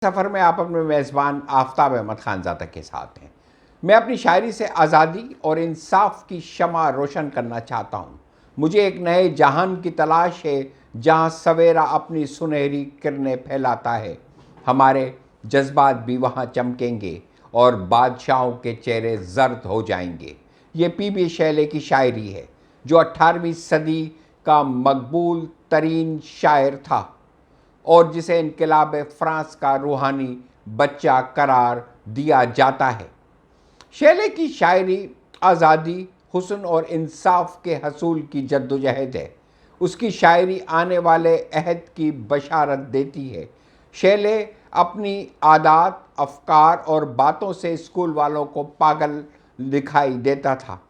सफ़र में आप अपने मेज़बान आफ़ताब अहमद खानज़ादा के साथ हैं। मैं अपनी शायरी से आज़ादी और इंसाफ की शमा रोशन करना चाहता हूँ। मुझे एक नए जहान की तलाश है जहाँ सवेरा अपनी सुनहरी किरणें फैलाता है। हमारे जज्बात भी वहाँ चमकेंगे और बादशाहों के चेहरे जर्द हो जाएंगे। ये पी शैले की शायरी है जो 18वीं सदी का मकबूल तरीन शायर था और जिसे इनकलाब फ्रांस का रूहानी बच्चा करार दिया जाता है। शैले की शायरी आज़ादी, हुस्न और इंसाफ के हसूल की जद्दोजहद है। उसकी शायरी आने वाले अहद की बशारत देती है। शैले अपनी आदात, अफकार और बातों से स्कूल वालों को पागल दिखाई देता था।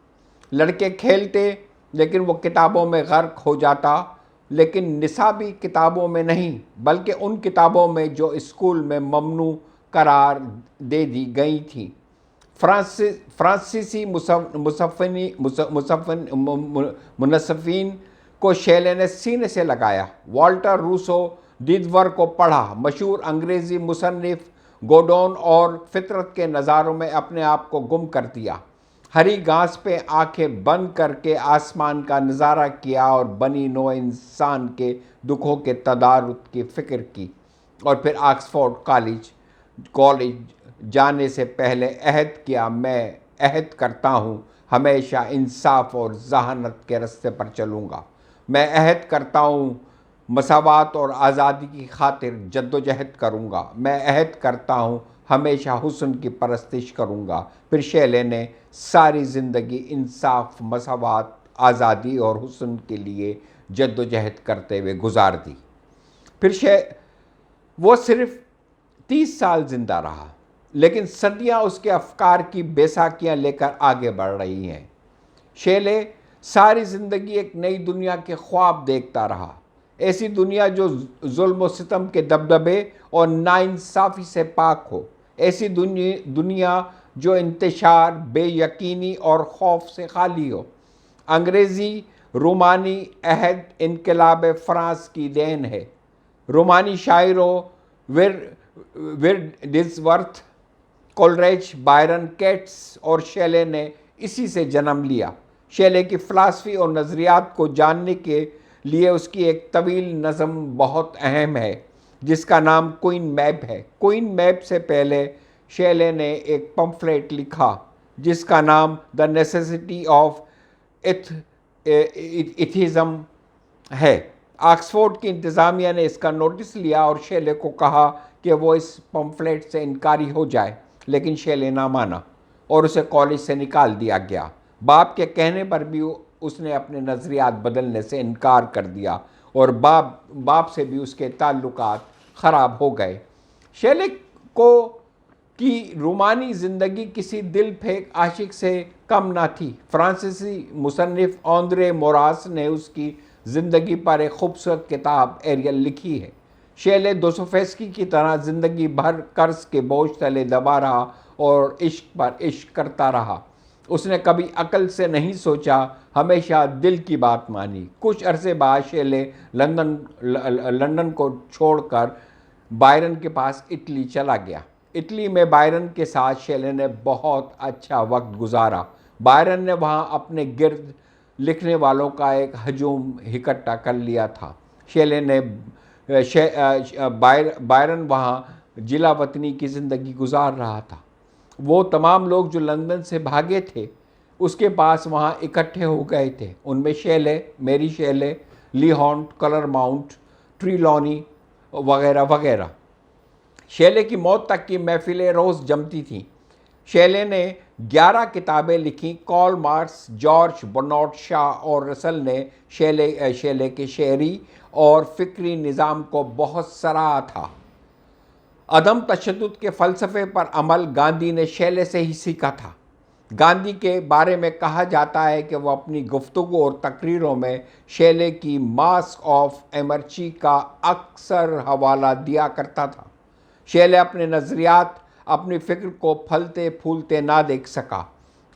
लड़के खेलते लेकिन वो किताबों में गर्क हो जाता, लेकिन निसाबी किताबों में नहीं बल्कि उन किताबों में जो स्कूल में ममनू करार दे दी गई थी। फ्रांसीसी मुनसफ़ीन को शैले ने सीने से लगाया। वाल्टर रूसो दिदवर को पढ़ा। मशहूर अंग्रेज़ी मुसन्निफ गोडोन और फितरत के नज़ारों में अपने आप को गुम कर दिया। हरी घास पे आंखें बंद करके आसमान का नज़ारा किया और बनी नो इंसान के दुखों के तदारुत की फ़िक्र की। और फिर ऑक्सफोर्ड कॉलेज जाने से पहले अहद किया, मैं अहद करता हूँ हमेशा इंसाफ और जहानत के रास्ते पर चलूँगा। मैं अहद करता हूँ मसावात और आज़ादी की खातिर जद्दोजहद करूँगा। मैं अहद करता हूँ हमेशा हुस्न की परस्तिश करूँगा। फिर शैले ने सारी ज़िंदगी इंसाफ, मसावात, आज़ादी और हुस्न के लिए जद्दोजहद करते हुए गुजार दी। फिर वो सिर्फ 30 साल जिंदा रहा, लेकिन सदियां उसके अफकार की बेसाखियां लेकर आगे बढ़ रही हैं। शैले सारी ज़िंदगी एक नई दुनिया के ख्वाब देखता रहा, ऐसी दुनिया जो जुल्म व सितम के दबदबे और नाइंसाफ़ी से पाक हो, ऐसी दुनिया जो इंतशार, बेयकीनी और खौफ से खाली हो। अंग्रेज़ी रोमानी अहद इनकलाब फ्रांस की देन है। रोमानी शायरों विर्डिज़वर्थ, कोलरिज, बायरन, केट्स और शैले ने इसी से जन्म लिया। शैले की फ़िलासफ़ी और नज़रियात को जानने के लिए उसकी एक तवील नज़म बहुत अहम है जिसका नाम क्वीन मैप है। क्वीन मैप से पहले शैले ने एक पम्फलेट लिखा जिसका नाम द नेसेसिटी ऑफ एथिज़म है। ऑक्सफोर्ड की इंतज़ामिया ने इसका नोटिस लिया और शैले को कहा कि वो इस पम्फलेट से इनकारी हो जाए, लेकिन शैले ना माना और उसे कॉलेज से निकाल दिया गया। बाप के कहने पर भी उसने अपने नज़रियात बदलने से इनकार कर दिया और बाप से भी उसके ताल्लुकात ख़राब हो गए। शैले को की रोमानी ज़िंदगी किसी दिल फेंक आशिक से कम ना थी। फ्रांसीसी मुसन्निफ ऑन्द्रे मोरास ने उसकी ज़िंदगी पर एक खूबसूरत किताब एरियल लिखी है। शैले दोस्तोयेव्स्की की तरह ज़िंदगी भर कर्ज के बोझ तले दबा रहा और इश्क पर इश्क करता रहा। उसने कभी अकल से नहीं सोचा, हमेशा दिल की बात मानी। कुछ अरसे बाद शैले लंदन को छोड़कर बायरन के पास इटली चला गया। इटली में बायरन के साथ शैले ने बहुत अच्छा वक्त गुजारा। बायरन ने वहाँ अपने गिर्द लिखने वालों का एक हजूम इकट्ठा कर लिया था। शैले ने बायरन वहाँ जिला वतनी की ज़िंदगी गुजार रहा था। वो तमाम लोग जो लंदन से भागे थे उसके पास वहाँ इकट्ठे हो गए थे। उनमें शैले, मेरी शैले, ली हॉन्ट, क्लरमाउंट, ट्रीलॉनी वगैरह वगैरह। शैले की मौत तक की महफिलें रोज़ जमती थीं। शैले ने 11 किताबें लिखीं। Karl Marx, George Bernard Shaw और रसल ने शैले के शेरी और फ़िक्री निज़ाम को बहुत सराहा था। अदम तशद्दुद के फ़लसफ़े पर अमल गांधी ने शैले से ही सीखा था। गांधी के बारे में कहा जाता है कि वह अपनी गुफ्तगू और तकरीरों में शैले की मास्क ऑफ एमर्ची का अक्सर हवाला दिया करता था। शैले अपने नज़रियात, अपनी फ़िक्र को फलते फूलते ना देख सका।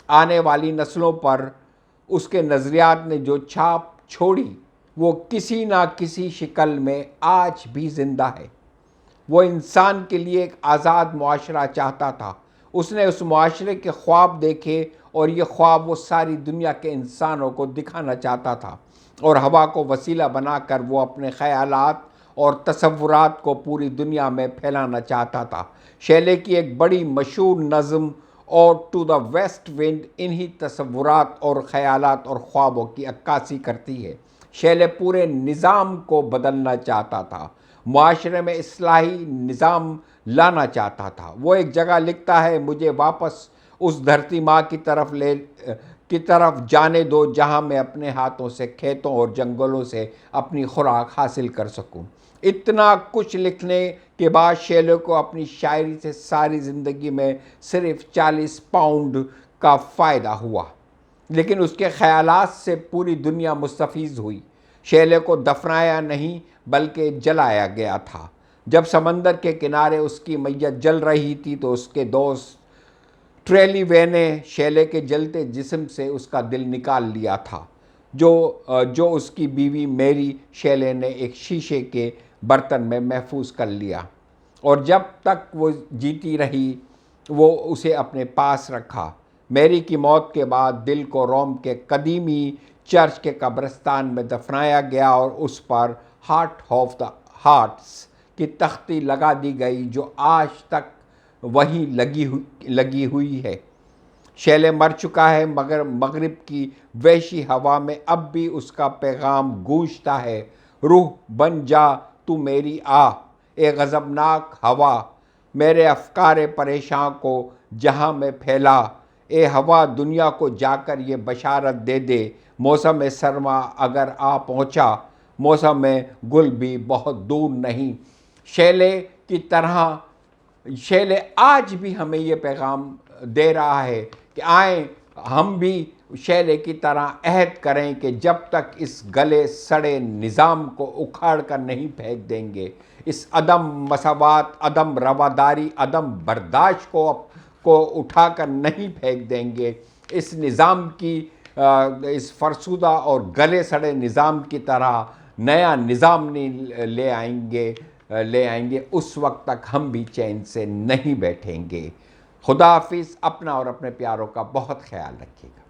आने वाली नस्लों पर उसके नज़रियात ने जो छाप छोड़ी वो किसी ना किसी शिकल में आज भी ज़िंदा है। वो इंसान के लिए एक आज़ाद मुआशरा चाहता था। उसने उस मुआशरे के ख्वाब देखे और ये ख्वाब वो सारी दुनिया के इंसानों को दिखाना चाहता था और हवा को वसीला बनाकर वो अपने ख़यालात और तसव्वुरात को पूरी दुनिया में फैलाना चाहता था। शैले की एक बड़ी मशहूर नज़म और टू द वेस्ट विंड इन्हीं तसव्वुरात और ख़यालात और ख्वाबों की अक्कासी करती है। शैले पूरे निज़ाम को बदलना चाहता था, मुआशरे में इस्लाही निज़ाम लाना चाहता था। वो एक जगह लिखता है, मुझे वापस उस धरती माँ की तरफ जाने दो जहाँ मैं अपने हाथों से खेतों और जंगलों से अपनी खुराक हासिल कर सकूँ। इतना कुछ लिखने के बाद शैले को अपनी शायरी से सारी ज़िंदगी में सिर्फ 40 पाउंड का फ़ायदा हुआ, लेकिन उसके ख़यालात से पूरी दुनिया मुस्तफ़ीज़ हुई। शैले को दफनाया नहीं बल्कि जलाया गया था। जब समंदर के किनारे उसकी मैयत जल रही थी तो उसके दोस्त ट्रेलीवे ने शैले के जलते जिस्म से उसका दिल निकाल लिया था, जो उसकी बीवी मेरी शैले ने एक शीशे के बर्तन में महफूज कर लिया और जब तक वो जीती रही वो उसे अपने पास रखा। मैरी की मौत के बाद दिल को रोम के कदीमी चर्च के कब्रिस्तान में दफनाया गया और उस पर हार्ट ऑफ द हार्ट्स की तख्ती लगा दी गई जो आज तक वहीं लगी हुई है। शैले मर चुका है मगर मगरिब की वहशी हवा में अब भी उसका पैगाम गूंजता है, रूह बन जा तू मेरी आ, ए गज़बनाक हवा, मेरे अफ़कारे परेशान को जहाँ में फैला, ए हवा दुनिया को जाकर ये बशारत दे दे, मौसम सरमा अगर आ पहुँचा, मौसम गुल भी बहुत दूर नहीं। शैले की तरह शैले आज भी हमें ये पैगाम दे रहा है कि आए हम भी शैले की तरह अहद करें कि जब तक इस गले सड़े निज़ाम को उखाड़ कर नहीं फेंक देंगे, इस अदम मसावात, अदम रवादारी, अदम बर्दाश्त को उठाकर नहीं फेंक देंगे, इस निज़ाम की इस फरसुदा और गले सड़े निज़ाम की तरह नया निज़ाम नहीं ले आएंगे, उस वक्त तक हम भी चैन से नहीं बैठेंगे। खुदा हाफिज़। अपना और अपने प्यारों का बहुत ख्याल रखिएगा।